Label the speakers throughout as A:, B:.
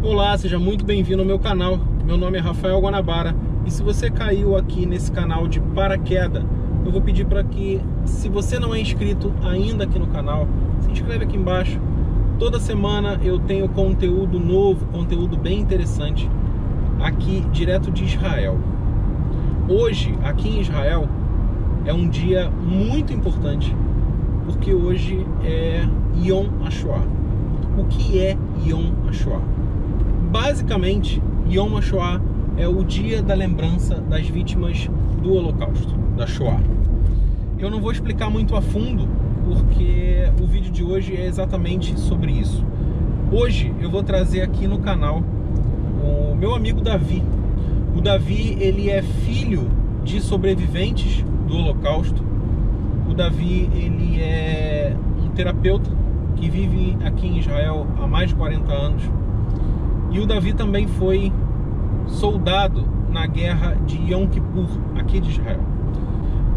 A: Olá, seja muito bem-vindo ao meu canal. Meu nome é Rafael Guanabara e se você caiu aqui nesse canal de paraquedas, eu vou pedir para que, se você não é inscrito ainda aqui no canal, se inscreve aqui embaixo. Toda semana eu tenho conteúdo novo, conteúdo bem interessante aqui direto de Israel. Hoje, aqui em Israel, é um dia muito importante, porque hoje é Yom HaShoah. O que é Yom HaShoah? Basicamente, Yom HaShoah é o dia da lembrança das vítimas do Holocausto, da Shoah. Eu não vou explicar muito a fundo, porque o vídeo de hoje é exatamente sobre isso. Hoje eu vou trazer aqui no canal o meu amigo Davi. O Davi, ele é filho de sobreviventes do Holocausto. O Davi, ele é um terapeuta que vive aqui em Israel há mais de 40 anos. E o Davi também foi soldado na guerra de Yom Kippur, aqui de Israel.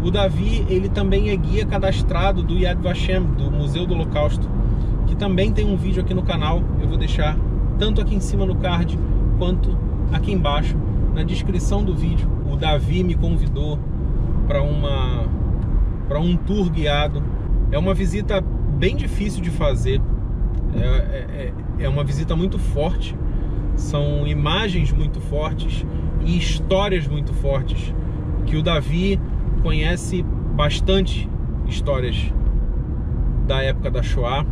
A: O Davi, ele também é guia cadastrado do Yad Vashem, do Museu do Holocausto, que também tem um vídeo aqui no canal. Eu vou deixar tanto aqui em cima no card, quanto aqui embaixo, na descrição do vídeo. O Davi me convidou para um tour guiado. É uma visita bem difícil de fazer, é uma visita muito forte. São imagens muito fortes e histórias muito fortes, que o Davi conhece bastante histórias da época da Shoah,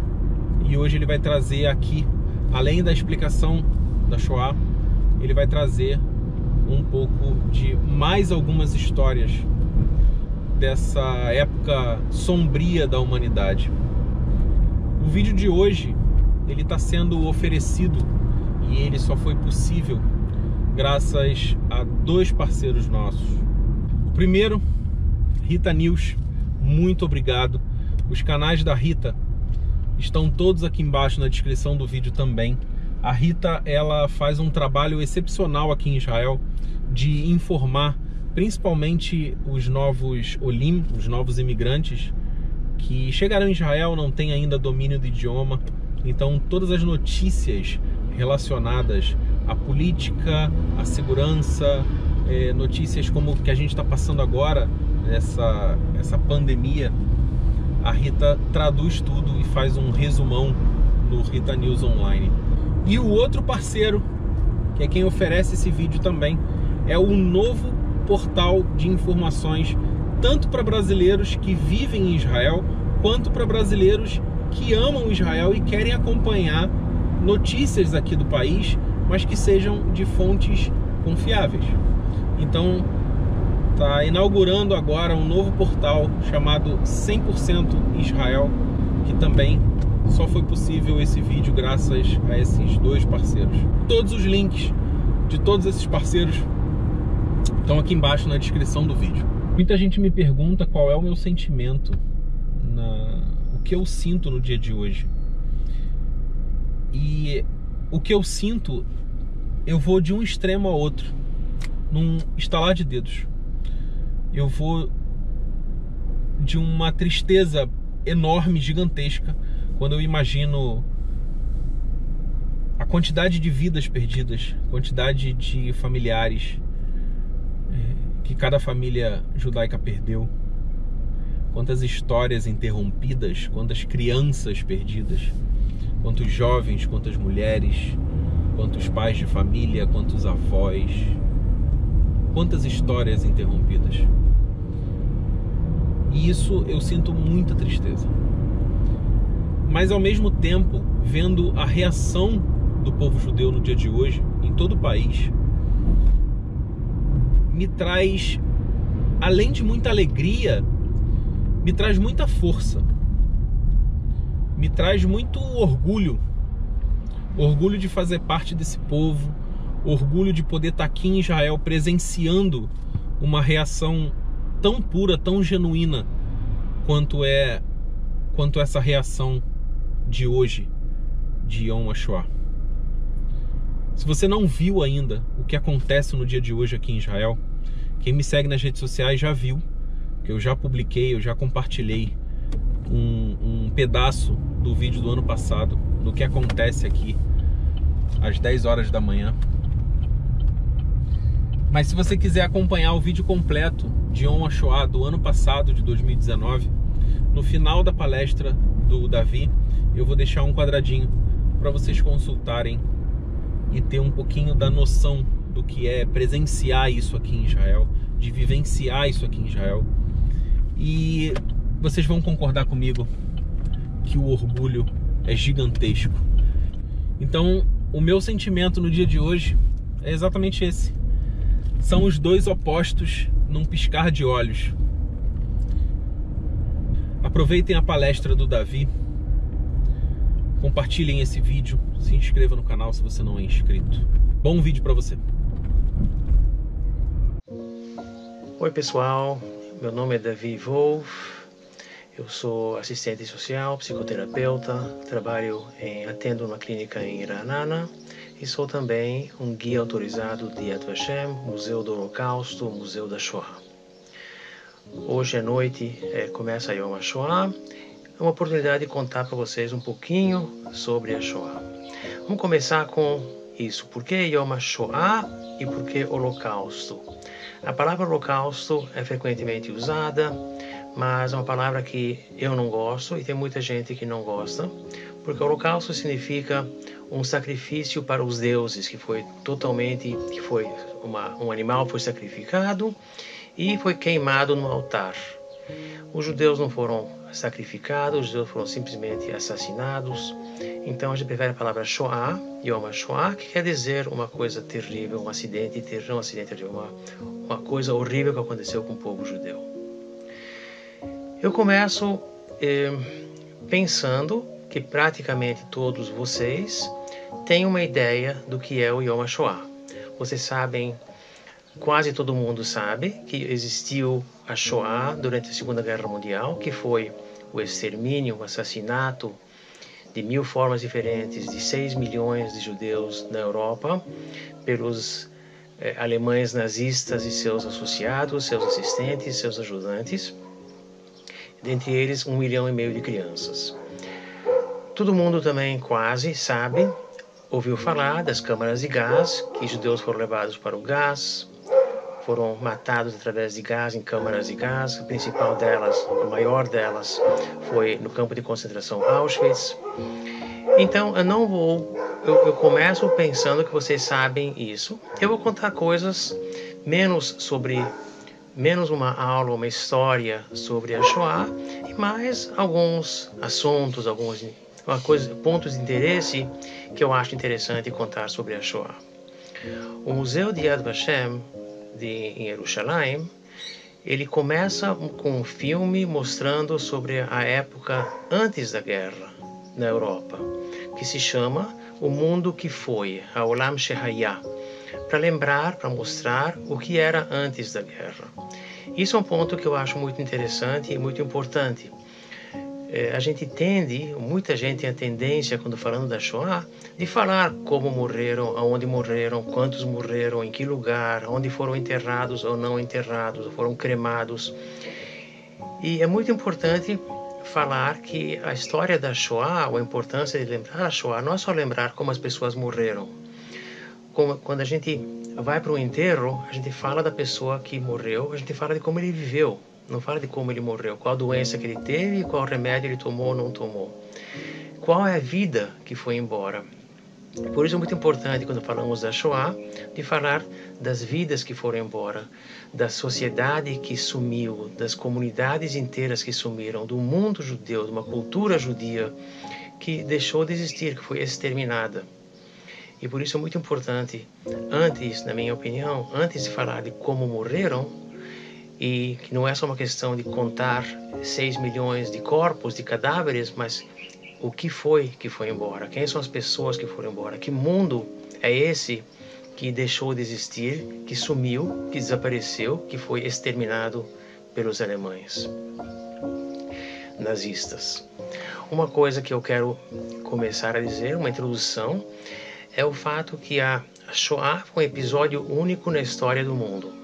A: e hoje ele vai trazer aqui, além da explicação da Shoah, ele vai trazer um pouco de mais algumas histórias dessa época sombria da humanidade. O vídeo de hoje, ele está sendo oferecido, e ele só foi possível graças a dois parceiros nossos. O primeiro, Rita News, muito obrigado. Os canais da Rita estão todos aqui embaixo na descrição do vídeo também. A Rita, ela faz um trabalho excepcional aqui em Israel de informar principalmente os novos Olim, os novos imigrantes que chegaram em Israel, não têm ainda domínio do idioma. Então todas as notícias relacionadas à política, à segurança, notícias como que a gente está passando agora, essa pandemia, a Rita traduz tudo e faz um resumão no Rita News Online. E o outro parceiro, que é quem oferece esse vídeo também, é o novo portal de informações, tanto para brasileiros que vivem em Israel, quanto para brasileiros que amam Israel e querem acompanhar notícias aqui do país, mas que sejam de fontes confiáveis. Então, está inaugurando agora um novo portal chamado 100% Israel, que também só foi possível esse vídeo graças a esses dois parceiros. Todos os links de todos esses parceiros estão aqui embaixo na descrição do vídeo. Muita gente me pergunta qual é o meu sentimento, o que eu sinto no dia de hoje. E o que eu sinto, eu vou de um extremo a outro, num estalar de dedos. Eu vou de uma tristeza enorme, gigantesca, quando eu imagino a quantidade de vidas perdidas, quantidade de familiares que cada família judaica perdeu, quantas histórias interrompidas, quantas crianças perdidas, quantos jovens, quantas mulheres, quantos pais de família, quantos avós, quantas histórias interrompidas. E isso eu sinto muita tristeza. Mas ao mesmo tempo, vendo a reação do povo judeu no dia de hoje, em todo o país, me traz, além de muita alegria, me traz muita força. Me traz muito orgulho. Orgulho de fazer parte desse povo. Orgulho de poder estar aqui em Israel presenciando uma reação tão pura, tão genuína quanto essa reação de hoje, de Yom HaShoah. Se você não viu ainda o que acontece no dia de hoje aqui em Israel, quem me segue nas redes sociais já viu, que eu já publiquei, eu já compartilhei um pedaço do vídeo do ano passado, do que acontece aqui às 10 horas da manhã. Mas se você quiser acompanhar o vídeo completo de Yom HaShoah do ano passado, de 2019, no final da palestra do Davi, eu vou deixar um quadradinho para vocês consultarem e ter um pouquinho da noção do que é presenciar isso aqui em Israel, de vivenciar isso aqui em Israel. E vocês vão concordar comigo que o orgulho é gigantesco. Então, o meu sentimento no dia de hoje é exatamente esse. São os dois opostos num piscar de olhos. Aproveitem a palestra do Davi, compartilhem esse vídeo, se inscreva no canal se você não é inscrito. Bom vídeo para você.
B: Oi pessoal, meu nome é Davi Wolf, eu sou assistente social, psicoterapeuta, atendo uma clínica em Ra'anana e sou também um guia autorizado de Yad Vashem, Museu do Holocausto, Museu da Shoah. Hoje à noite começa Yom HaShoah, é uma oportunidade de contar para vocês um pouquinho sobre a Shoah. Vamos começar com isso, por que Yom HaShoah e por que Holocausto? A palavra holocausto é frequentemente usada, mas é uma palavra que eu não gosto e tem muita gente que não gosta, porque holocausto significa um sacrifício para os deuses, um animal foi sacrificado e foi queimado no altar. Os judeus não foram sacrificados, os judeus foram simplesmente assassinados. Então a gente prefere a palavra Shoah, Yom HaShoah, que quer dizer uma coisa terrível, uma coisa horrível que aconteceu com o povo judeu. Eu começo pensando que praticamente todos vocês têm uma ideia do que é o Yom HaShoah. Vocês sabem, quase todo mundo sabe que existiu a Shoah durante a Segunda Guerra Mundial, que foi o extermínio, o assassinato de 1000 formas diferentes de 6 milhões de judeus na Europa pelos alemães nazistas e seus associados, seus assistentes, seus ajudantes, dentre eles 1,5 milhão de crianças. Todo mundo também quase sabe, ouviu falar das câmaras de gás, que judeus foram levados para o gás, foram matados através de gás em câmaras de gás. A principal delas, a maior delas, foi no campo de concentração Auschwitz. Então, eu começo pensando que vocês sabem isso. Eu vou contar coisas menos uma aula, uma história sobre a Shoah, e mais alguns assuntos, pontos de interesse que eu acho interessante contar sobre a Shoah. O Museu de Yad Vashem em Jerusalém, ele começa com um filme mostrando sobre a época antes da guerra na Europa, que se chama O Mundo que Foi, Haolam Shehaya, para mostrar o que era antes da guerra. Isso é um ponto que eu acho muito interessante e muito importante. Muita gente tem a tendência, quando falando da Shoah, de falar como morreram, aonde morreram, quantos morreram, em que lugar, onde foram enterrados ou não enterrados, ou foram cremados. E é muito importante falar que a história da Shoah, a importância de lembrar a Shoah, não é só lembrar como as pessoas morreram. Quando a gente vai para um enterro, a gente fala da pessoa que morreu, a gente fala de como ele viveu. Não fala de como ele morreu, qual doença que ele teve, qual remédio ele tomou ou não tomou. Qual é a vida que foi embora. Por isso é muito importante, quando falamos da Shoah, de falar das vidas que foram embora, da sociedade que sumiu, das comunidades inteiras que sumiram, do mundo judeu, de uma cultura judia que deixou de existir, que foi exterminada. E por isso é muito importante, na minha opinião, antes de falar de como morreram, e que não é só uma questão de contar 6 milhões de corpos, de cadáveres, mas o que foi embora, quem são as pessoas que foram embora, que mundo é esse que deixou de existir, que sumiu, que desapareceu, que foi exterminado pelos alemães nazistas. Uma coisa que eu quero começar a dizer, uma introdução, é o fato que a Shoah foi um episódio único na história do mundo.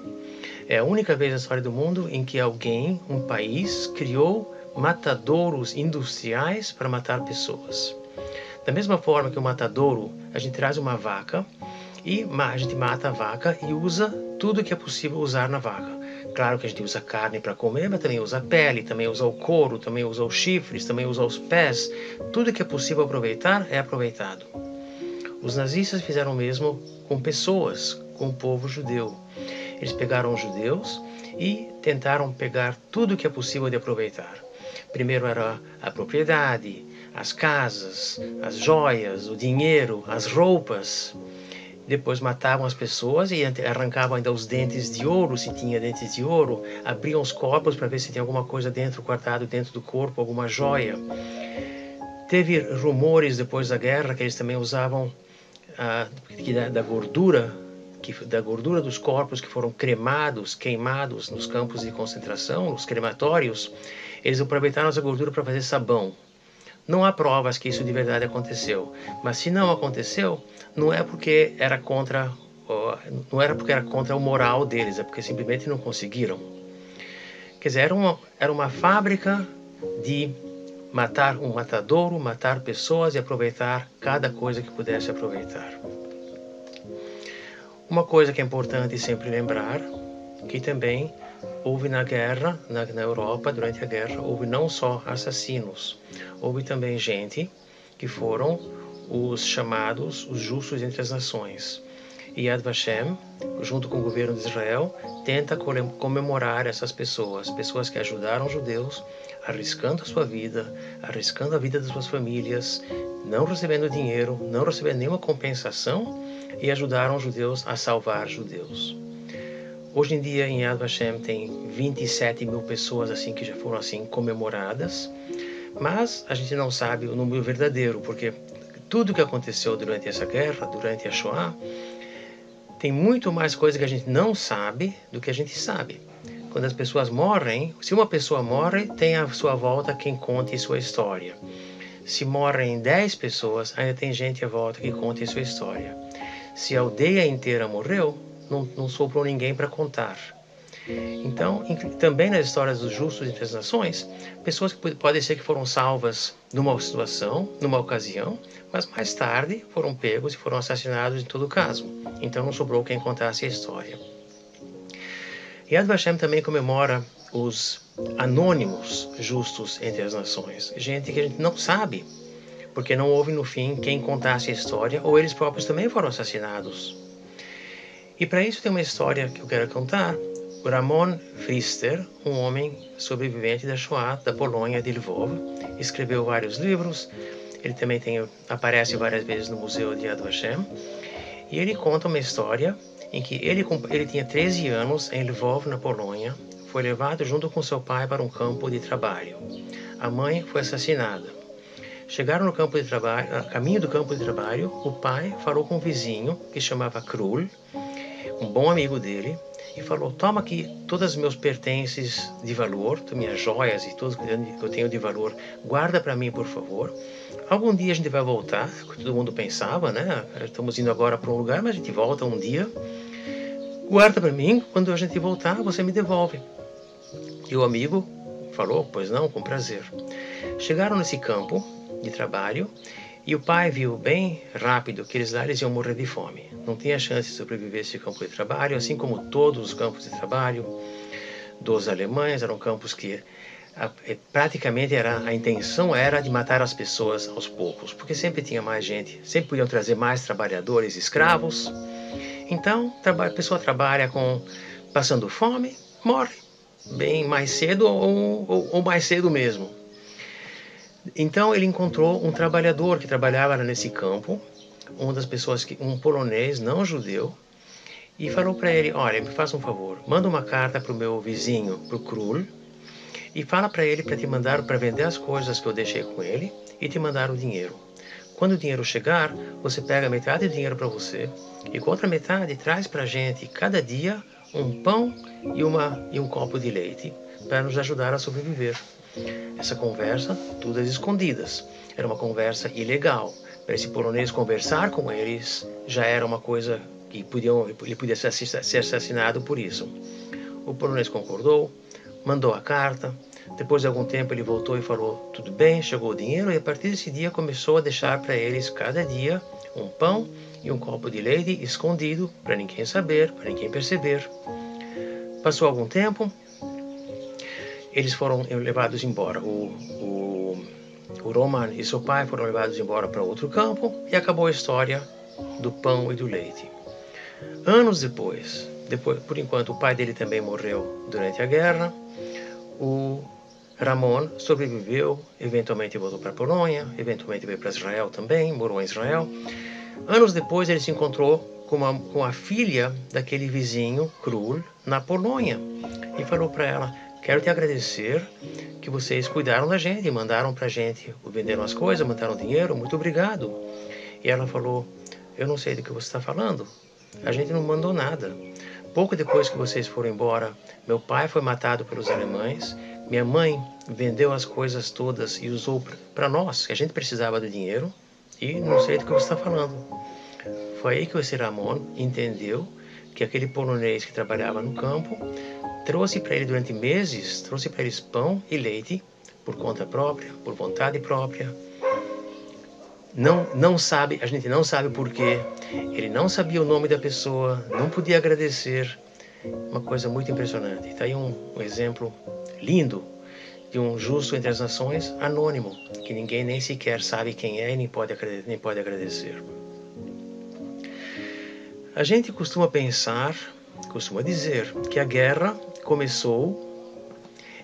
B: É a única vez na história do mundo em que um país, criou matadouros industriais para matar pessoas. Da mesma forma que o matadouro, a gente traz uma vaca e a gente mata a vaca e usa tudo que é possível usar na vaca. Claro que a gente usa carne para comer, mas também usa a pele, também usa o couro, também usa os chifres, também usa os pés. Tudo que é possível aproveitar é aproveitado. Os nazistas fizeram o mesmo com pessoas, com o povo judeu. Eles pegaram os judeus e tentaram pegar tudo que é possível de aproveitar. Primeiro era a propriedade, as casas, as joias, o dinheiro, as roupas. Depois matavam as pessoas e arrancavam ainda os dentes de ouro, se tinha dentes de ouro. Abriam os corpos para ver se tinha alguma coisa dentro, guardado dentro do corpo, alguma joia. Teve rumores depois da guerra que eles também usavam da gordura dos corpos que foram queimados nos campos de concentração, nos crematórios. Eles aproveitaram essa gordura para fazer sabão. Não há provas que isso de verdade aconteceu, mas se não aconteceu, não é porque era contra o moral deles, é porque simplesmente não conseguiram. Quer dizer, era uma fábrica de matar um matadouro, matar pessoas e aproveitar cada coisa que pudesse aproveitar. Uma coisa que é importante sempre lembrar, que também houve na guerra, na Europa, durante a guerra, houve não só assassinos, houve também gente que foram os chamados, os justos entre as nações. E Yad Vashem, junto com o governo de Israel, tenta comemorar essas pessoas que ajudaram os judeus, arriscando a sua vida, arriscando a vida das suas famílias, não recebendo dinheiro, não recebendo nenhuma compensação, e ajudaram os judeus a salvar judeus. Hoje em dia, em Yad Vashem, tem 27 mil pessoas assim que já foram assim comemoradas, mas a gente não sabe o número verdadeiro, porque tudo que aconteceu durante essa guerra, durante a Shoah, tem muito mais coisa que a gente não sabe do que a gente sabe. Quando as pessoas morrem, se uma pessoa morre, tem à sua volta quem conte sua história. Se morrem 10 pessoas, ainda tem gente à volta que conte sua história. Se a aldeia inteira morreu, não sobrou ninguém para contar. Então, também nas histórias dos justos entre as nações, pessoas que podem ser que foram salvas numa situação, numa ocasião, mas mais tarde foram pegos e foram assassinados em todo caso. Então não sobrou quem contasse a história. Yad Vashem também comemora os anônimos justos entre as nações. Gente que a gente não sabe, porque não houve no fim quem contasse a história, ou eles próprios também foram assassinados. E para isso tem uma história que eu quero contar. Ramon Frister, um homem sobrevivente da Shoah, da Polônia, de Lvov, escreveu vários livros. Ele também aparece várias vezes no Museu de Yad Vashem. E ele conta uma história em que ele tinha 13 anos em Lvov, na Polônia. Foi levado junto com seu pai para um campo de trabalho. A mãe foi assassinada. Chegaram no campo de trabalho, a caminho do campo de trabalho, o pai falou com um vizinho que chamava Krul, um bom amigo dele, e falou: toma aqui todos os meus pertences de valor, minhas joias e tudo que eu tenho de valor, guarda para mim, por favor. Algum dia a gente vai voltar, todo mundo pensava, né? Estamos indo agora para um lugar, mas a gente volta um dia. Guarda para mim, quando a gente voltar, você me devolve. E o amigo falou: pois não, com prazer. Chegaram nesse campo de trabalho, e o pai viu bem rápido que eles iam morrer de fome. Não tinha chance de sobreviver a esse campo de trabalho, assim como todos os campos de trabalho dos alemães. Eram campos que praticamente a intenção era de matar as pessoas aos poucos, porque sempre tinha mais gente, sempre podiam trazer mais trabalhadores escravos. Então, a pessoa trabalha passando fome, morre bem mais cedo ou mais cedo mesmo. Então ele encontrou um trabalhador que trabalhava nesse campo, um polonês não judeu, e falou para ele: olha, me faça um favor, manda uma carta para o meu vizinho, para o Krul, e fala para ele para te mandar para vender as coisas que eu deixei com ele e te mandar o dinheiro. Quando o dinheiro chegar, você pega metade do dinheiro para você e com outra metade traz para a gente cada dia um pão e um copo de leite para nos ajudar a sobreviver. Essa conversa, todas escondidas. Era uma conversa ilegal. Para esse polonês conversar com eles já era uma coisa que ele podia ser assassinado por isso. O polonês concordou, mandou a carta. Depois de algum tempo ele voltou e falou, tudo bem, chegou o dinheiro, e a partir desse dia começou a deixar para eles cada dia um pão e um copo de leite escondido, para ninguém saber, para ninguém perceber. Passou algum tempo, eles foram levados embora. O Roman e seu pai foram levados embora para outro campo e acabou a história do pão e do leite. Anos depois, por enquanto o pai dele também morreu durante a guerra, o Ramon sobreviveu, eventualmente voltou para a Polônia, eventualmente veio para Israel também, morou em Israel. Anos depois ele se encontrou com a filha daquele vizinho, Krul, na Polônia, e falou para ela, quero te agradecer que vocês cuidaram da gente, mandaram para a gente, venderam as coisas, mandaram dinheiro, muito obrigado. E ela falou, eu não sei do que você está falando, a gente não mandou nada. Pouco depois que vocês foram embora, meu pai foi matado pelos alemães, minha mãe vendeu as coisas todas e usou para nós, que a gente precisava do dinheiro, e não sei do que você está falando. Foi aí que esse Ramon entendeu que aquele polonês que trabalhava no campo trouxe para ele durante meses, trouxe para eles pão e leite por conta própria, por vontade própria. A gente não sabe por quê. Ele não sabia o nome da pessoa, não podia agradecer. Uma coisa muito impressionante. Está aí um exemplo lindo de um justo entre as nações anônimo, que ninguém nem sequer sabe quem é e nem pode agradecer. A gente costuma dizer que a guerra começou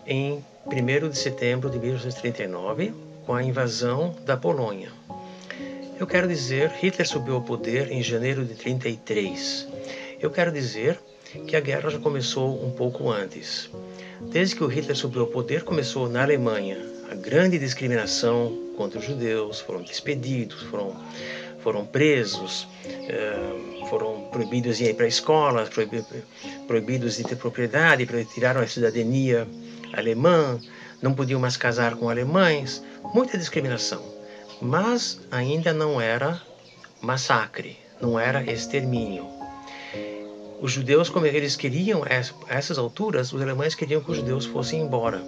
B: em 1º de setembro de 1939, com a invasão da Polônia. Eu quero dizer, Hitler subiu ao poder em janeiro de 1933. Eu quero dizer que a guerra já começou um pouco antes. Desde que o Hitler subiu ao poder, começou na Alemanha a grande discriminação contra os judeus, foram despedidos, foram presos, foram proibidos de ir para a escola, proibidos de ter propriedade, tiraram a cidadania alemã, não podiam mais casar com alemães, muita discriminação. Mas ainda não era massacre, não era extermínio. Os judeus, como eles queriam, a essas alturas, os alemães queriam que os judeus fossem embora.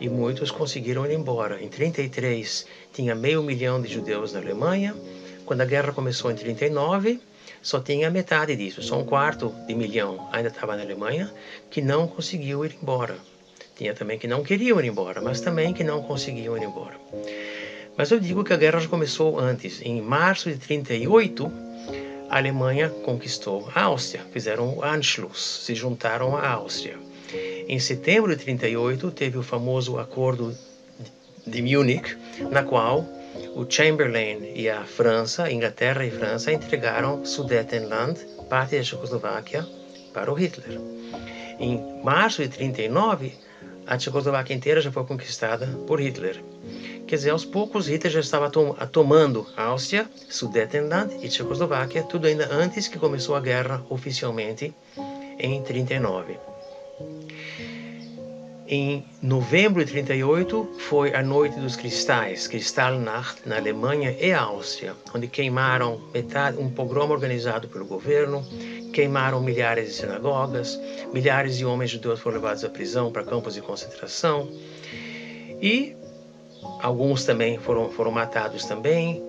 B: E muitos conseguiram ir embora. Em 1933, tinha 500 mil de judeus na Alemanha. Quando a guerra começou em 1939, só tinha metade disso, só 250.000 ainda estava na Alemanha, que não conseguiu ir embora. Tinha também que não queriam ir embora, mas também que não conseguiam ir embora. Mas eu digo que a guerra já começou antes. Em março de 1938, a Alemanha conquistou a Áustria, fizeram o Anschluss, se juntaram à Áustria. Em setembro de 1938, teve o famoso Acordo de Munique, na qual o Chamberlain e a França, Inglaterra e França, entregaram Sudetenland, parte da Tchecoslováquia, para o Hitler. Em março de 1939, a Tchecoslováquia inteira já foi conquistada por Hitler. Quer dizer, aos poucos, Hitler já estava tomando a Áustria, Sudetenland e Tchecoslováquia, tudo ainda antes que começou a guerra oficialmente em 1939. Em novembro de 1938 foi a Noite dos Cristais, Kristallnacht, na Alemanha e Áustria, onde queimaram um pogrom organizado pelo governo, queimaram milhares de sinagogas, milhares de homens judeus foram levados à prisão para campos de concentração e alguns também foram matados também,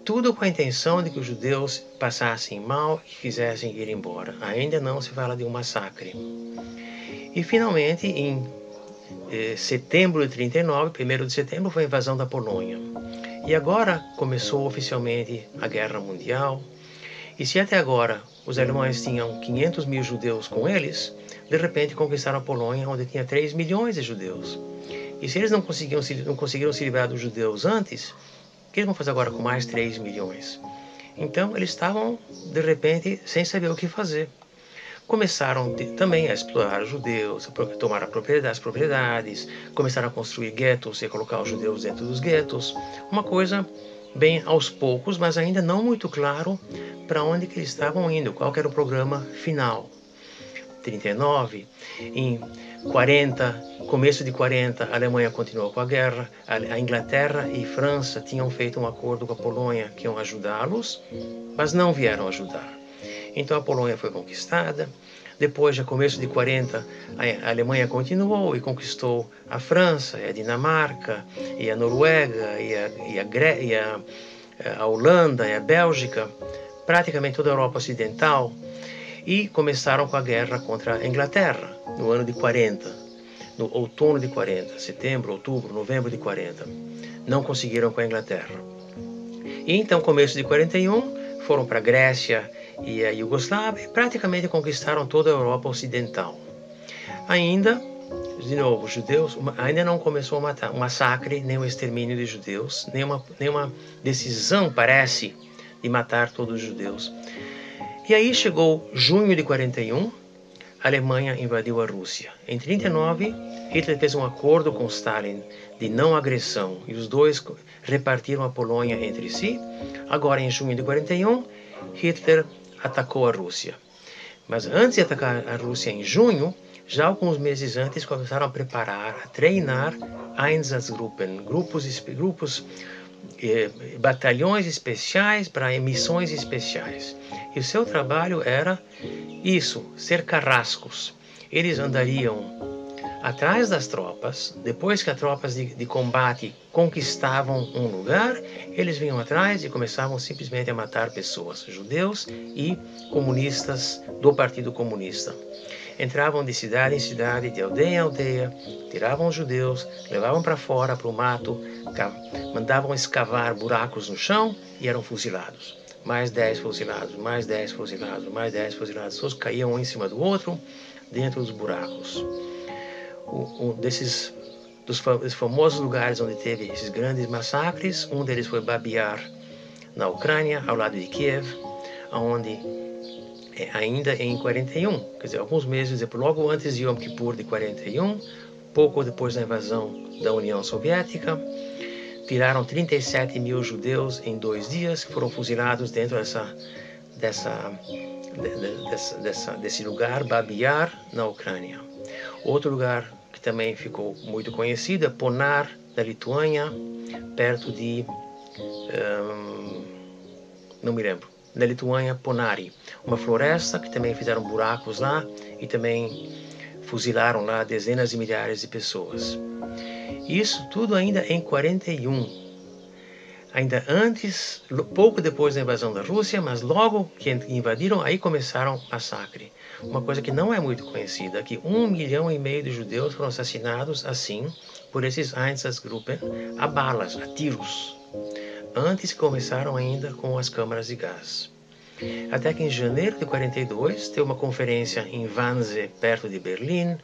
B: tudo com a intenção de que os judeus passassem mal e quisessem ir embora. Ainda não se fala de um massacre. E finalmente, em setembro de 1939, 1º de setembro, foi a invasão da Polônia. E agora começou oficialmente a Guerra Mundial. E se até agora os alemães tinham 500 mil judeus com eles, de repente conquistaram a Polônia, onde tinha 3 milhões de judeus. E se eles não conseguiram se livrar dos judeus antes, o que eles vão fazer agora com mais 3 milhões? Então eles estavam, de repente, sem saber o que fazer. Começaram também a explorar os judeus, a tomar as propriedades, começaram a construir guetos e a colocar os judeus dentro dos guetos. Uma coisa bem aos poucos, mas ainda não muito claro para onde que eles estavam indo, qual que era o programa final. 39, em 40, começo de 40, a Alemanha continuou com a guerra, a Inglaterra e França tinham feito um acordo com a Polônia que iam ajudá-los, mas não vieram ajudar. Então a Polônia foi conquistada, Depois, já começo de 40, a Alemanha continuou e conquistou a França, a Dinamarca, e a Noruega, e a Holanda, e a Bélgica, praticamente toda a Europa Ocidental, e começaram com a guerra contra a Inglaterra, no ano de 40, no outono de 40, setembro, outubro, novembro de 40. Não conseguiram com a Inglaterra. E então, começo de 41, foram para a Grécia e a Iugoslávia e praticamente conquistaram toda a Europa Ocidental. Ainda, de novo, os judeus, ainda não começou o massacre, nem o extermínio de judeus, nenhuma decisão, parece, de matar todos os judeus. E aí chegou junho de 41, a Alemanha invadiu a Rússia. Em 39, Hitler fez um acordo com Stalin de não agressão e os dois repartiram a Polônia entre si. Agora, em junho de 41, Hitler atacou a Rússia. Mas antes de atacar a Rússia em junho, já alguns meses antes começaram a preparar, a treinar Einsatzgruppen, batalhões especiais para missões especiais. E o seu trabalho era isso, ser carrascos. Eles andariam atrás das tropas, depois que as tropas de combate conquistavam um lugar, eles vinham atrás e começavam simplesmente a matar pessoas, judeus e comunistas do Partido Comunista. Entravam de cidade em cidade, de aldeia em aldeia, tiravam os judeus, levavam para fora, para o mato, mandavam escavar buracos no chão e eram fuzilados. Mais 10 fuzilados, mais 10 fuzilados, mais 10 fuzilados. Todos caíam um em cima do outro, dentro dos buracos. Dos famosos lugares onde teve esses grandes massacres, um deles foi Babi Yar, na Ucrânia, ao lado de Kiev, onde ainda em 41, quer dizer, alguns meses depois, logo antes de Yom Kippur de 41, pouco depois da invasão da União Soviética, tiraram 37 mil judeus em 2 dias, que foram fuzilados dentro desse lugar, Babi Yar, na Ucrânia. Outro lugar que também ficou muito conhecido é Ponar, da Lituânia, perto de... não me lembro. Da Lituânia, Ponari. Uma floresta que também fizeram buracos lá e também fuzilaram lá dezenas de milhares de pessoas. Isso tudo ainda em 41. Ainda antes, pouco depois da invasão da Rússia, mas logo que invadiram, aí começaram o massacre. Uma coisa que não é muito conhecida, que 1,5 milhão de judeus foram assassinados assim, por esses Einsatzgruppen, a balas, a tiros. Antes começaram ainda com as câmaras de gás. Até que em janeiro de 42, teve uma conferência em Wannsee, perto de Berlim,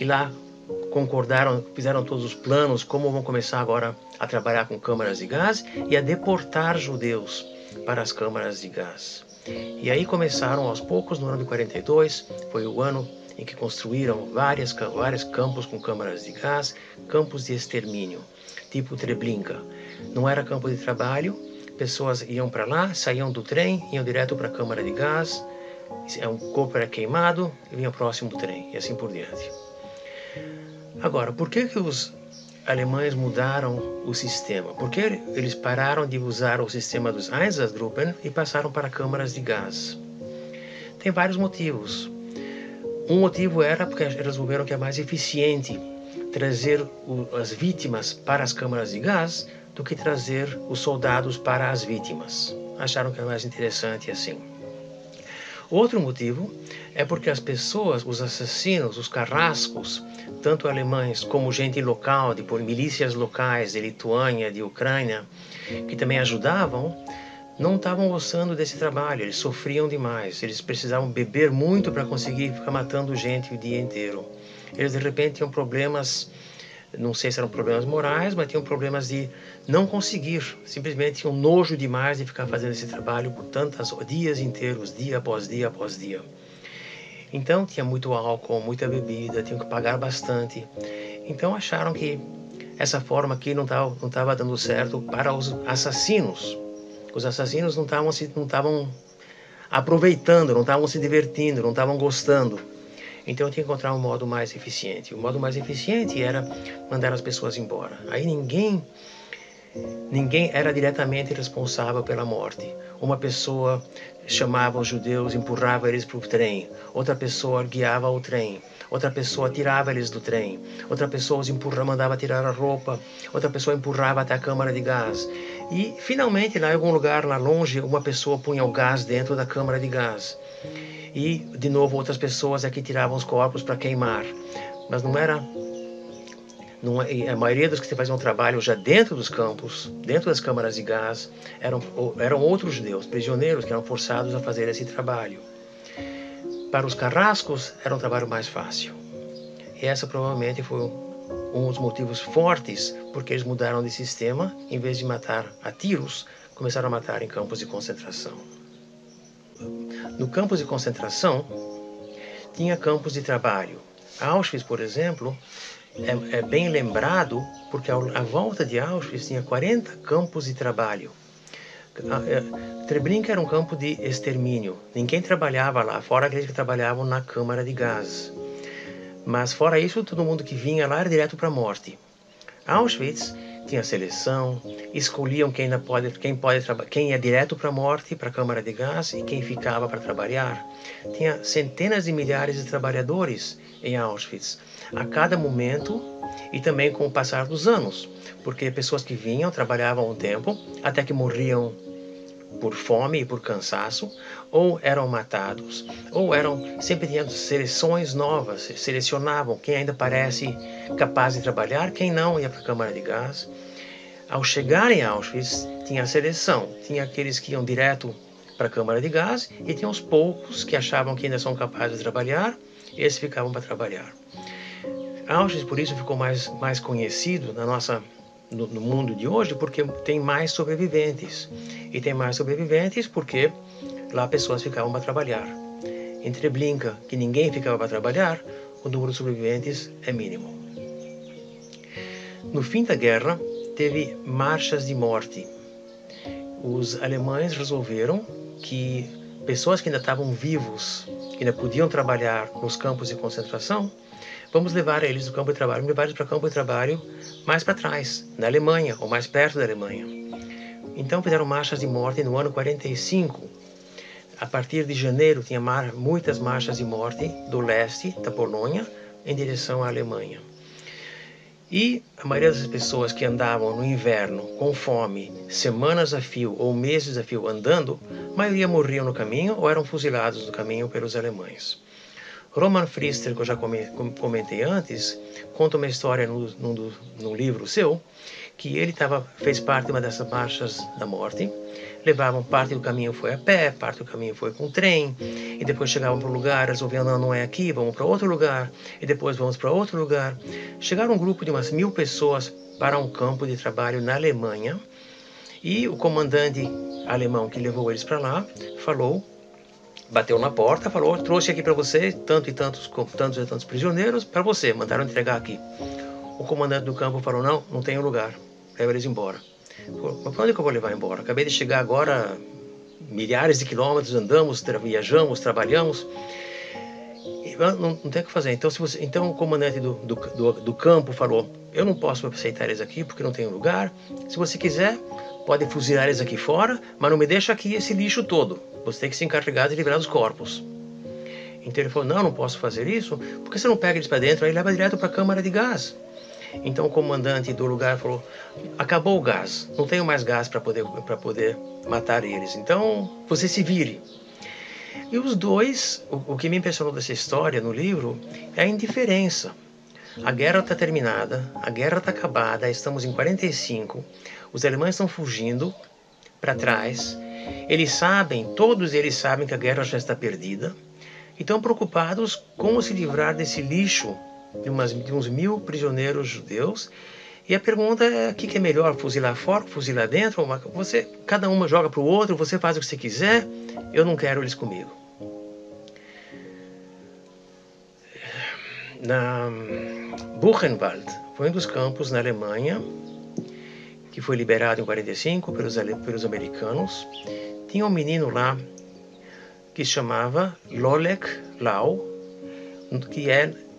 B: e lá concordaram, fizeram todos os planos, como vão começar agora a trabalhar com câmaras de gás e a deportar judeus para as câmaras de gás. E aí começaram aos poucos, no ano de 42, foi o ano em que construíram vários campos com câmaras de gás, campos de extermínio, tipo Treblinka. Não era campo de trabalho, pessoas iam para lá, saíam do trem, iam direto para a câmara de gás, um corpo era queimado e vinha próximo do trem, e assim por diante. Agora, por que os alemães mudaram o sistema? Por que eles pararam de usar o sistema dos Einsatzgruppen e passaram para câmaras de gás? Tem vários motivos. Um motivo era porque eles resolveram que é mais eficiente trazer as vítimas para as câmaras de gás do que trazer os soldados para as vítimas. Acharam que era mais interessante assim. Outro motivo é porque as pessoas, os assassinos, os carrascos, tanto alemães como gente local, de milícias locais de Lituânia, de Ucrânia, que também ajudavam, não estavam gostando desse trabalho, eles sofriam demais, eles precisavam beber muito para conseguir ficar matando gente o dia inteiro. Eles de repente tinham problemas, não sei se eram problemas morais, mas tinham problemas de não conseguir, simplesmente tinham nojo demais de ficar fazendo esse trabalho por dias inteiros, dia após dia após dia. Então tinha muito álcool, muita bebida, tinham que pagar bastante. Então acharam que essa forma aqui não estava dando certo para os assassinos. Os assassinos não estavam aproveitando, não estavam se divertindo, não estavam gostando. Então eu tinha que encontrar um modo mais eficiente. O modo mais eficiente era mandar as pessoas embora. Aí ninguém ninguém era diretamente responsável pela morte. Uma pessoa chamava os judeus, empurrava eles para o trem. Outra pessoa guiava o trem. Outra pessoa tirava eles do trem. Outra pessoa os mandava tirar a roupa. Outra pessoa empurrava até a câmara de gás. E, finalmente, lá em algum lugar lá longe, uma pessoa punha o gás dentro da câmara de gás. E, de novo, outras pessoas aqui tiravam os corpos para queimar. Mas não era... a maioria dos que faziam trabalho já dentro dos campos, dentro das câmaras de gás, eram outros judeus, prisioneiros, que eram forçados a fazer esse trabalho. Para os carrascos, era um trabalho mais fácil. E essa provavelmente foi um dos motivos fortes porque eles mudaram de sistema. Em vez de matar a tiros, começaram a matar em campos de concentração. No campos de concentração, tinha campos de trabalho. Auschwitz, por exemplo, é bem lembrado porque à volta de Auschwitz tinha 40 campos de trabalho. Treblinka era um campo de extermínio. Ninguém trabalhava lá, fora aqueles que trabalhavam na câmara de gás. Mas fora isso, todo mundo que vinha lá era direto para a morte. Auschwitz tinha seleção, escolhiam quem ia direto para a morte, para a câmara de gás, e quem ficava para trabalhar. Tinha centenas de milhares de trabalhadores em Auschwitz, a cada momento e também com o passar dos anos, porque pessoas que vinham, trabalhavam um tempo, até que morriam por fome e por cansaço, ou eram matados, ou sempre tinham seleções novas, selecionavam quem ainda parece capaz de trabalhar, quem não ia para a câmara de gás. Ao chegar em Auschwitz, tinha a seleção, tinha aqueles que iam direto para a câmara de gás, e tinha os poucos que achavam que ainda são capazes de trabalhar, e esses ficavam para trabalhar. Auschwitz, por isso, ficou mais conhecido no mundo de hoje, porque tem mais sobreviventes. E tem mais sobreviventes porque lá pessoas ficavam para trabalhar. Em Treblinka, que ninguém ficava para trabalhar, o número de sobreviventes é mínimo. No fim da guerra, teve marchas de morte. Os alemães resolveram que pessoas que ainda estavam vivos, que ainda podiam trabalhar nos campos de concentração, vamos levar eles do campo de trabalho, levar eles para o campo de trabalho mais para trás, na Alemanha, ou mais perto da Alemanha. Então fizeram marchas de morte no ano 45. A partir de janeiro tinha muitas marchas de morte do leste da Polônia em direção à Alemanha. E a maioria das pessoas que andavam no inverno com fome, semanas a fio ou meses a fio andando, a maioria morriam no caminho ou eram fuzilados no caminho pelos alemães. Roman Pfister, que eu já comentei antes, conta uma história num livro seu, que ele fez parte de uma dessas marchas da morte. Levavam parte do caminho foi a pé, parte do caminho foi com trem, e depois chegavam para um lugar, resolviam, não é aqui, vamos para outro lugar, e depois vamos para outro lugar. Chegaram um grupo de umas 1000 pessoas para um campo de trabalho na Alemanha, e o comandante alemão que levou eles para lá bateu na porta, falou: trouxe aqui para você tantos e tantos prisioneiros para você, mandaram entregar aqui. O comandante do campo falou: não tenho lugar, leva eles embora. Falou: mas para onde que eu vou levar embora? Acabei de chegar agora, milhares de quilômetros, andamos, viajamos, trabalhamos, não tem o que fazer. Então o comandante do campo falou: eu não posso aceitar eles aqui porque não tenho lugar, se você quiser pode fuzilar eles aqui fora, mas não me deixa aqui esse lixo todo. Você tem que se encarregar de liberar os corpos. Então ele falou: não posso fazer isso, porque você não pega eles para dentro, aí leva direto para a câmara de gás. Então o comandante do lugar falou: acabou o gás, não tenho mais gás para poder matar eles, então você se vire. E os dois, o que me impressionou dessa história no livro é a indiferença. A guerra está terminada, a guerra está acabada, estamos em 45, os alemães estão fugindo para trás, todos eles sabem que a guerra já está perdida, e estão preocupados como se livrar desse lixo de uns 1000 prisioneiros judeus. E a pergunta é: o que é melhor, fuzilar fora, fuzilar dentro? Cada uma joga para o outro, você faz o que você quiser, eu não quero eles comigo. Na Buchenwald, foi um dos campos na Alemanha que foi liberado em 45 pelos americanos. Tinha um menino lá que se chamava Lolek Lau, que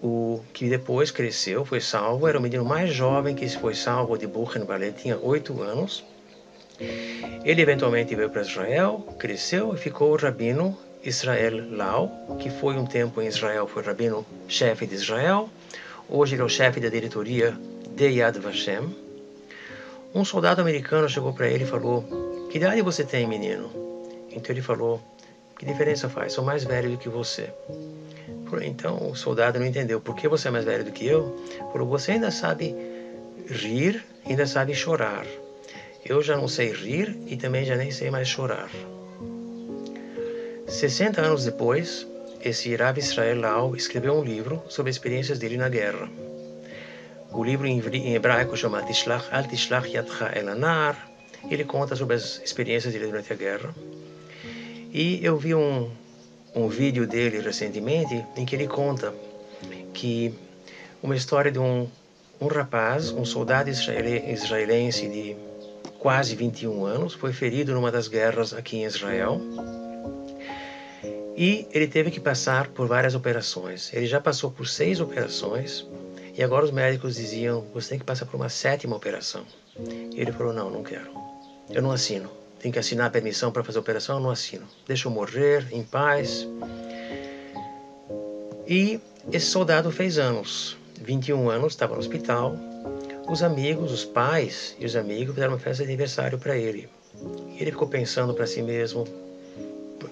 B: o que depois cresceu, foi salvo, era o menino mais jovem que foi salvo de Buchenwald, tinha 8 anos. Ele eventualmente veio para Israel, cresceu e ficou o rabino Israel Lau, que foi um tempo em Israel, foi rabino-chefe de Israel. Hoje ele é o chefe da diretoria de Yad Vashem. Um soldado americano chegou para ele e falou: "Que idade você tem, menino?" Então ele falou: "Que diferença faz? Sou mais velho do que você." Então o soldado não entendeu. "Por que você é mais velho do que eu?" Falou: "Você ainda sabe rir, ainda sabe chorar. Eu já não sei rir e também já nem sei mais chorar." 60 anos depois, esse Rav Israel Lau escreveu um livro sobre experiências dele na guerra. O livro em hebraico chama Al Tishlach Yadcha El Anar. Ele conta sobre as experiências dele durante a guerra. E eu vi um vídeo dele recentemente em que ele conta que uma história de um rapaz, um soldado israelense de quase 21 anos, foi ferido numa das guerras aqui em Israel. E ele teve que passar por várias operações. Ele já passou por 6 operações e agora os médicos diziam: "Você tem que passar por uma 7ª operação." E ele falou: "Não, não quero. Eu não assino. Tem que assinar a permissão para fazer a operação, eu não assino. Deixa eu morrer em paz." E esse soldado fez anos. 21 anos, estava no hospital. Os amigos, os pais e os amigos fizeram uma festa de aniversário para ele. E ele ficou pensando para si mesmo: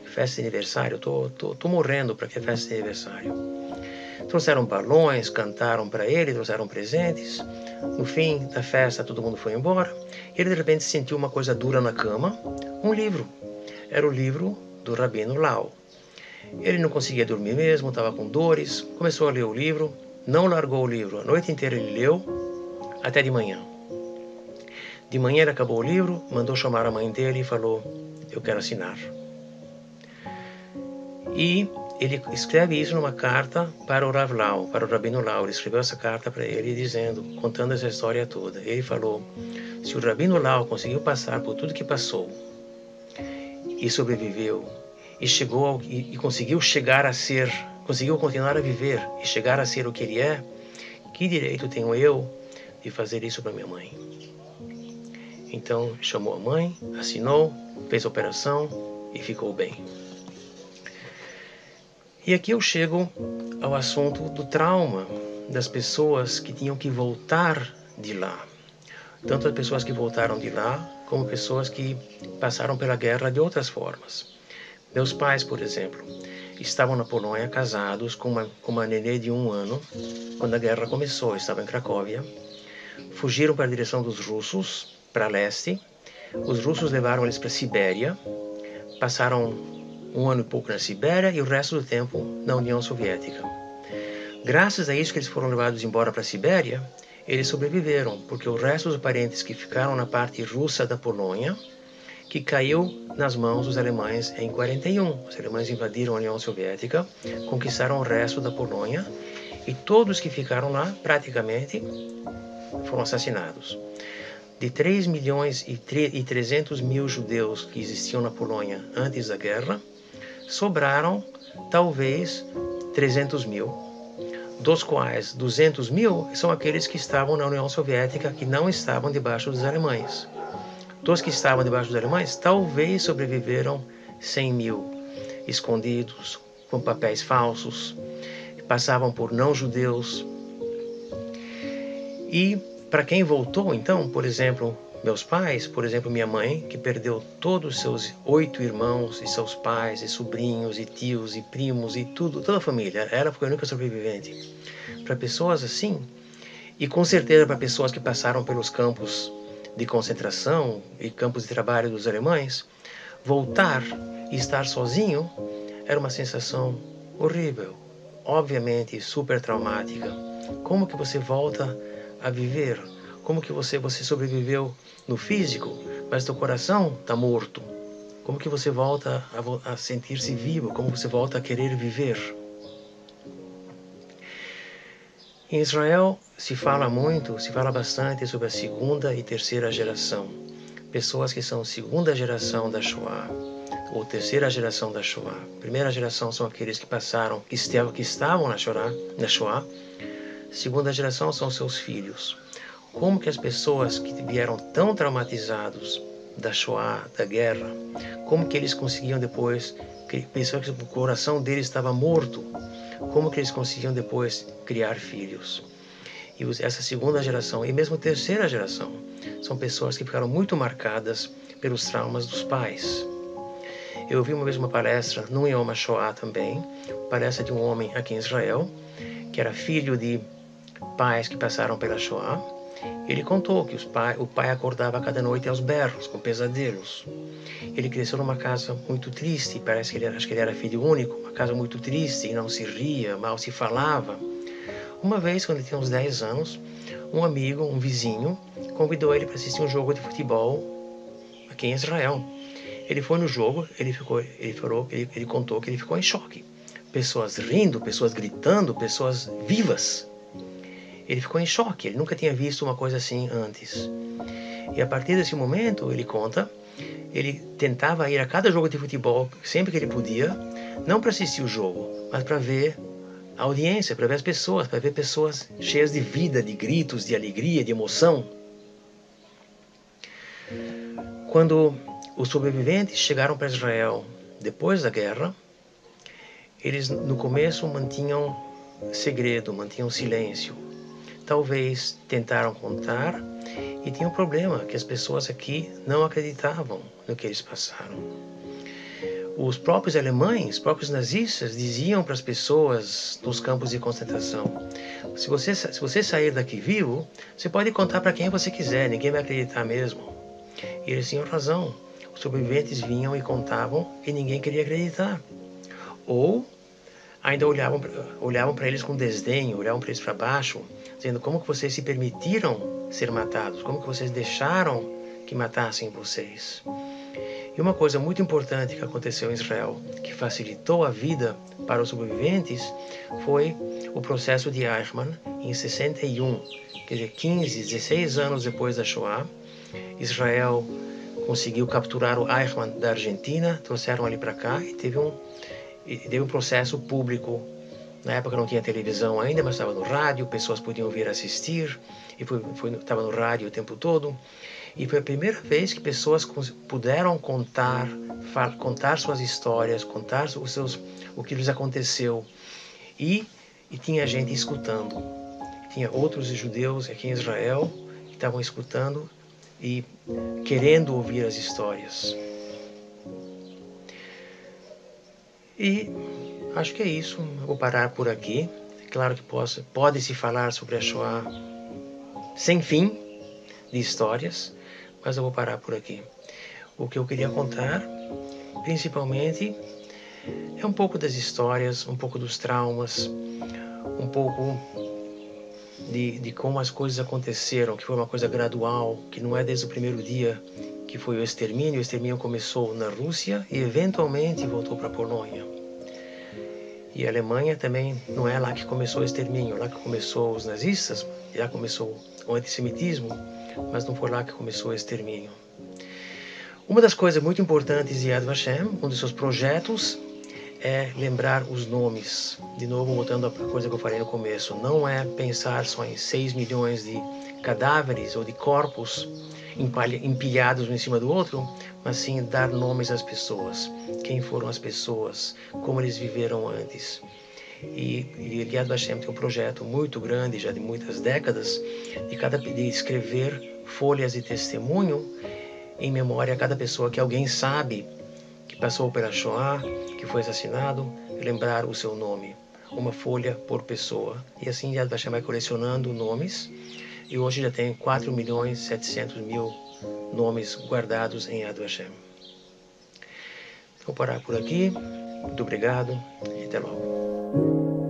B: "Festa de aniversário? Tô morrendo, para que festa de aniversário?" Trouxeram balões, cantaram para ele, trouxeram presentes. No fim da festa, todo mundo foi embora. Ele de repente sentiu uma coisa dura na cama, um livro. Era o livro do Rabino Lau. Ele não conseguia dormir mesmo, estava com dores, começou a ler o livro, não largou o livro. A noite inteira ele leu, até de manhã. De manhã ele acabou o livro, mandou chamar a mãe dele e falou: "Eu quero assinar." E ele escreve isso numa carta para o Rav Lau, para o Rabino Lau. Ele escreveu essa carta para ele dizendo, contando essa história toda. Ele falou: "Se o Rabino Lau conseguiu passar por tudo que passou e sobreviveu e chegou e conseguiu chegar a ser, conseguiu continuar a viver e chegar a ser o que ele é, que direito tenho eu de fazer isso para minha mãe?" Então chamou a mãe, assinou, fez a operação e ficou bem. E aqui eu chego ao assunto do trauma das pessoas que tinham que voltar de lá. Tanto as pessoas que voltaram de lá, como pessoas que passaram pela guerra de outras formas. Meus pais, por exemplo, estavam na Polônia casados com uma nenê de 1 ano, quando a guerra começou. Estavam em Cracóvia. Fugiram para a direção dos russos, para leste. Os russos levaram eles para a Sibéria. Passaram 1 ano e pouco na Sibéria e o resto do tempo na União Soviética. Graças a isso que eles foram levados embora para a Sibéria, eles sobreviveram, porque o resto dos parentes que ficaram na parte russa da Polônia, que caiu nas mãos dos alemães em 41. Os alemães invadiram a União Soviética, conquistaram o resto da Polônia e todos que ficaram lá, praticamente, foram assassinados. De 3 milhões e 300 mil judeus que existiam na Polônia antes da guerra, sobraram talvez 300 mil, dos quais 200 mil são aqueles que estavam na União Soviética, que não estavam debaixo dos alemães. Dos que estavam debaixo dos alemães, talvez sobreviveram 100 mil, escondidos, com papéis falsos, passavam por não-judeus. E para quem voltou, então, por exemplo, meus pais, por exemplo, minha mãe, que perdeu todos os seus 8 irmãos e seus pais e sobrinhos e tios e primos e tudo, toda a família, ela foi a única sobrevivente. Para pessoas assim, e com certeza para pessoas que passaram pelos campos de concentração e campos de trabalho dos alemães, voltar e estar sozinho era uma sensação horrível, obviamente super traumática. Como que você volta a viver? Como que você sobreviveu no físico, mas teu coração está morto? Como que você volta a sentir-se vivo? Como você volta a querer viver? Em Israel se fala bastante sobre a 2ª e 3ª geração. Pessoas que são 2ª geração da Shoah. ou terceira geração da Shoah. Primeira geração são aqueles que passaram, que estavam na Shoah. Segunda geração são seus filhos. Como que as pessoas que vieram tão traumatizados da Shoah, da guerra, como que eles conseguiam depois, pessoas que o coração deles estava morto, como que eles conseguiam depois criar filhos? E essa segunda geração e mesmo terceira geração são pessoas que ficaram muito marcadas pelos traumas dos pais. Eu vi uma vez uma palestra no Yom HaShoah também, palestra de um homem aqui em Israel, que era filho de pais que passaram pela Shoah. Ele contou que o pai acordava cada noite aos berros, com pesadelos. Ele cresceu numa casa muito triste, acho que ele era filho único, uma casa muito triste, e não se ria, mal se falava. Uma vez, quando ele tinha uns 10 anos, um amigo, um vizinho, convidou ele para assistir um jogo de futebol aqui em Israel. Ele foi no jogo, ele contou que ele ficou em choque. Pessoas rindo, pessoas gritando, pessoas vivas. Ele ficou em choque, ele nunca tinha visto uma coisa assim antes. E a partir desse momento, ele conta, ele tentava ir a cada jogo de futebol, sempre que ele podia, não para assistir o jogo, mas para ver a audiência, para ver as pessoas, para ver pessoas cheias de vida, de gritos, de alegria, de emoção. Quando os sobreviventes chegaram para Israel depois da guerra, eles no começo mantinham segredo, mantinham silêncio. Talvez tentaram contar e tinha um problema, que as pessoas aqui não acreditavam no que eles passaram. Os próprios alemães, os próprios nazistas diziam para as pessoas nos campos de concentração: se você sair daqui vivo, você pode contar para quem você quiser, ninguém vai acreditar mesmo. E eles tinham razão. Os sobreviventes vinham e contavam e ninguém queria acreditar. Ou ainda olhavam para eles com desdém, olhavam para eles para baixo, dizendo: como que vocês se permitiram ser matados? Como que vocês deixaram que matassem vocês? E uma coisa muito importante que aconteceu em Israel, que facilitou a vida para os sobreviventes, foi o processo de Eichmann, em 61, quer dizer, 16 anos depois da Shoah. Israel conseguiu capturar o Eichmann da Argentina, trouxeram ele para cá e teve um processo público. Na época não tinha televisão ainda, mas estava no rádio, pessoas podiam vir assistir, e estava no rádio o tempo todo. E foi a primeira vez que pessoas puderam contar suas histórias, contar o que lhes aconteceu. E tinha gente escutando. Tinha outros judeus aqui em Israel que estavam escutando e querendo ouvir as histórias. E acho que é isso. Eu vou parar por aqui. Claro que pode-se falar sobre a Shoah sem fim de histórias, mas eu vou parar por aqui. O que eu queria contar, principalmente, é um pouco das histórias, um pouco dos traumas, um pouco de como as coisas aconteceram, que foi uma coisa gradual, que não é desde o primeiro dia que foi o extermínio. O extermínio começou na Rússia e eventualmente voltou para a Polônia. E a Alemanha também não é lá que começou o extermínio, lá que começou os nazistas, lá começou o antissemitismo, mas não foi lá que começou o extermínio. Uma das coisas muito importantes de Yad Vashem, um dos seus projetos, é lembrar os nomes. De novo, voltando à coisa que eu falei no começo, não é pensar só em 6 milhões de cadáveres ou de corpos empilhados um em cima do outro, mas sim dar nomes às pessoas. Quem foram as pessoas, como eles viveram antes. E Yad Vashem tem um projeto muito grande, já de muitas décadas, de escrever folhas de testemunho em memória a cada pessoa que alguém sabe que passou pela Shoah, que foi assassinado, lembrar o seu nome. Uma folha por pessoa. E assim Yad Vashem vai colecionando nomes, e hoje já tem 4.700.000 nomes guardados em Yad Vashem. Vou parar por aqui. Muito obrigado e até logo.